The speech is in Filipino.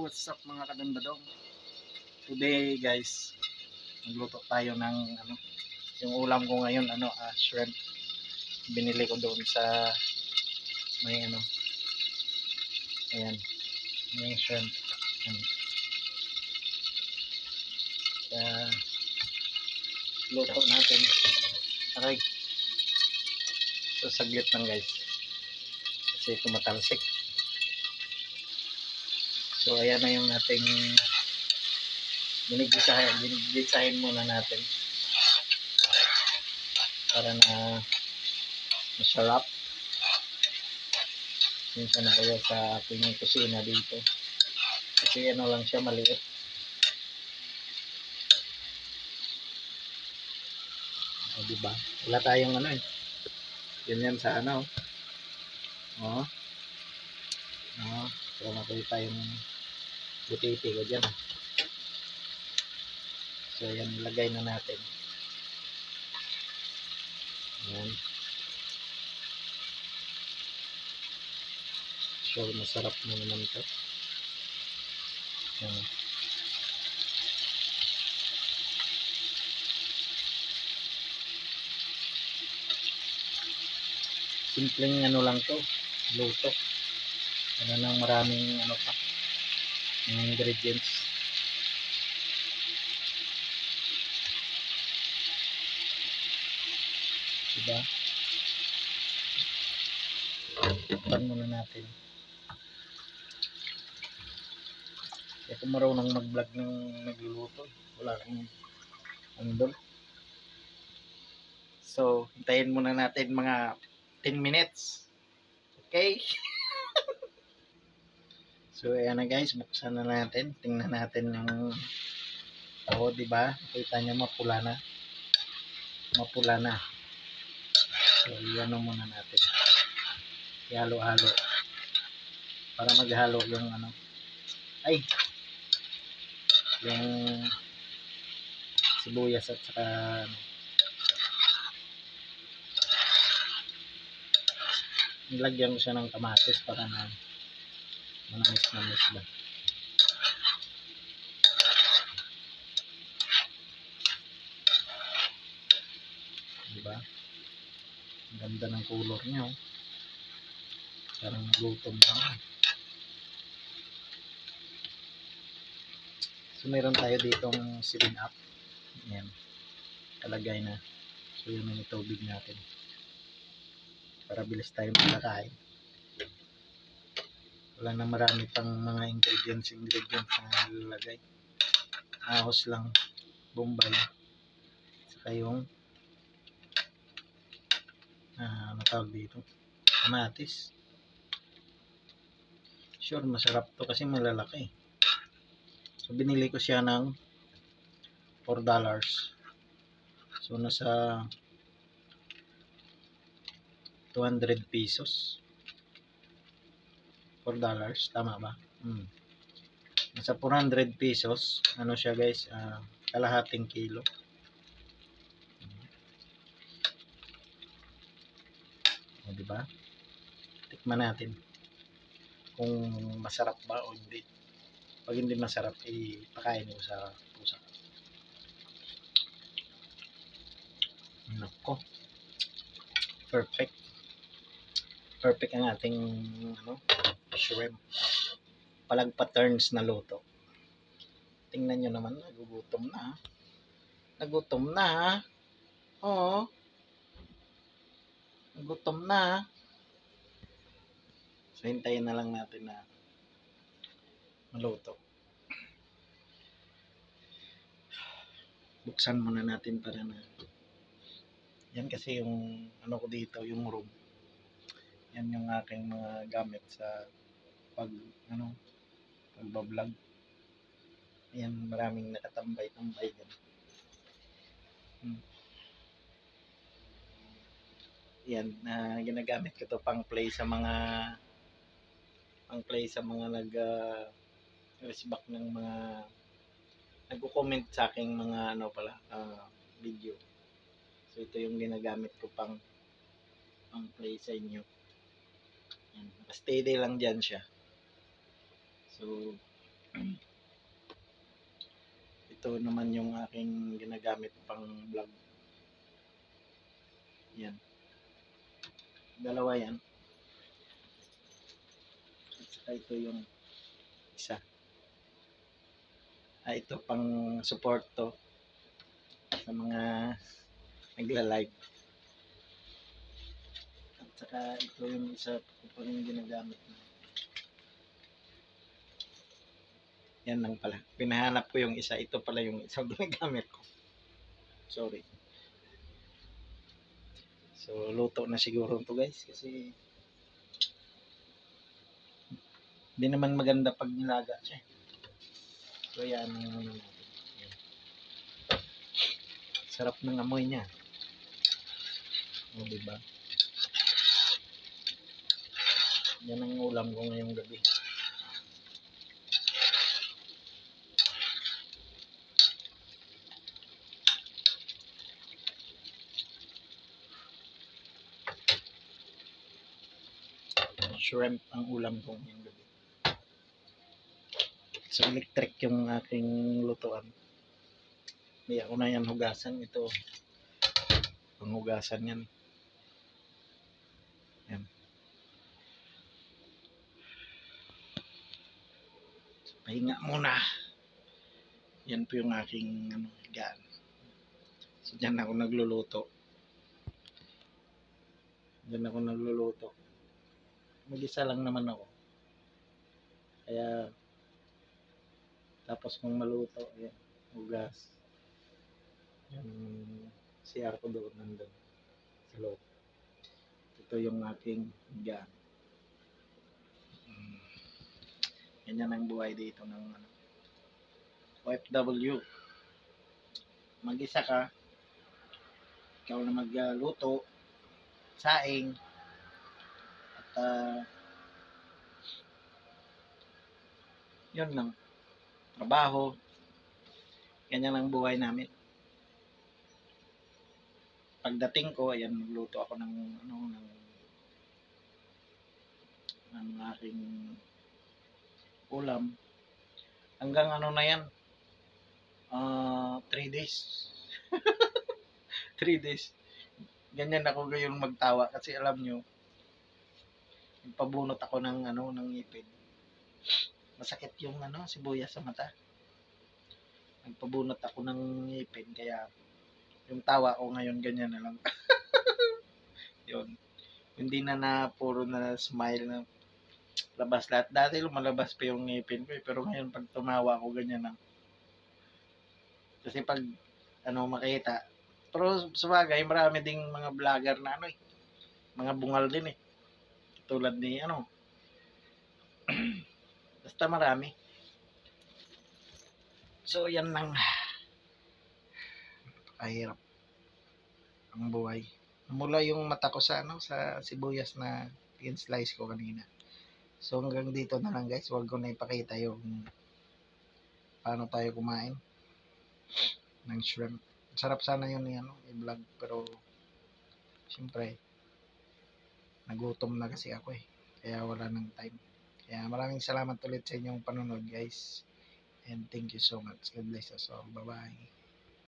what's up mga kadandadong? Today guys, magluto tayo ng yung ulam ko ngayon shrimp. Binili ko doon sa may ayan, yung shrimp. Kaya luto natin. Aray. So saglit lang guys. Kasi tumatalsik. So ayan na yung ating binigisahin muna natin para na masarap. Minsan na kayo sa ating kusina dito kasi lang siya, maliit. Diba? Wala tayong ganyan sa so makita yung butiti ko dyan. So yan, ilagay na natin. Ayan. So masarap na naman ito. Ayan. Simpleng lang to, luto. Nang maraming ingredients. Diba? Tikman muna natin. Kaya kung marunong mag-vlog ng nagluluto, wala kang andun. So, hintayin muna natin mga 10 minutes. Okay? So, ayan na guys, buksan na natin. Tingnan natin yung diba? Kita nyo mapula na. Mapula na. So, iyan muna natin. Ihalo-halo. Para maghalo yung yung sibuyas at saka nilagyan ko siya ng kamatis para na manamis ba. Diba? Ang ganda ng color niya. Parang gutom na. So meron tayo ditong 7-up. Ayan. Kalagay na. So yun yung tubig natin. Para bilis tayo makakain. Wala na marami pang mga ingredients na nilalagay. Ahos lang. Bombay. Saka yung tawag dito? Kamatis. Sure, masarap to kasi malalaki. So binili ko siya ng $4. So nasa 200 pesos. $4, tama ba? Nasa 400 pesos. Siya guys, kalahating kilo. Diba? Tikman natin kung masarap ba o hindi. Pag hindi masarap, ipakain ko sa pusa. Nako. Perfect. Perfect ang ating shrimp. Palag-patterns na luto. Tingnan nyo naman, nagugutom na. Nagutom na. Oo. Nagutom na. So, hintayin na lang natin na maluto. Buksan muna natin para na. Yan kasi yung ko dito, yung room. Yan yung aking mga gamit sa pagbablog. Yan, maraming nakatambay-tambay yan. Yan, ginagamit ko to pang play sa mga nag-resback ng mga nagko-comment sa aking mga video. So ito yung ginagamit ko pang play sa inyo. Yan, steady lang dyan siya. So ito naman yung aking ginagamit pang vlog. Yan. Dalawa yan. At saka ito yung isa. Ito pang support to sa mga nagla-live. At saka ito yung isa ko pa rin ginagamit na. Yan lang pala. Pinahanap ko yung isa. Ito pala yung isang ginagamit ko. Sorry. So, luto na siguro ito guys. Kasi hindi naman maganda pag nilaga siya. So, yan ang natin. Yan. Sarap ng amoy niya. O, diba? Yan ang ulam ko ngayong gabi. Shrimp ang ulam ko ngayong gabi. So, electric yung aking lutuan. Hindi ako na yan hugasan. Ito, panghugasan yan. Yan. So, pahinga muna. Yan po yung aking higaan. So, dyan ako nagluluto. Mag-isa lang naman ako. Kaya, tapos kung maluto, ayan, hugas. Yung CR ko doon nandun sa loob. Ito yung aking higaan. Ganyan ang buhay dito ng OFW. Mag-isa ka, ikaw na magluto, saing, at yun lang, trabaho. Ganyan ang buhay namin. Pagdating ko, ayan, magluto ako ng aking ulam. Hanggang na yan, 3 days. 3 days. Ganyan ako ngayon magtawa kasi alam nyo, pabunot ako ng ngipin. Masakit yung sibuyas sa mata. Nagpabunot ako ng ngipin kaya yung tawa ko ngayon ganyan na lang. Yun. Hindi na puro na smile na labas lahat. Dati lumalabas pa yung ngipin ko pero ngayon pag tumawa ko ganyan lang. Kasi pag makita. Pero sabagay marami ding mga vlogger na mga bungal din tulad ni basta marami. So yan lang. Kahirap ang buhay. Mula yung mata ko sa sa sibuyas na slice ko kanina. So hanggang dito na lang guys. Huwag ko na ipakita yung paano tayo kumain ng shrimp. Sarap sana yun i-vlog pero siyempre nagutom na kasi ako kaya wala nang time. Kaya maraming salamat ulit sa inyong panonood guys. And thank you so much. God bless us all. Bye bye.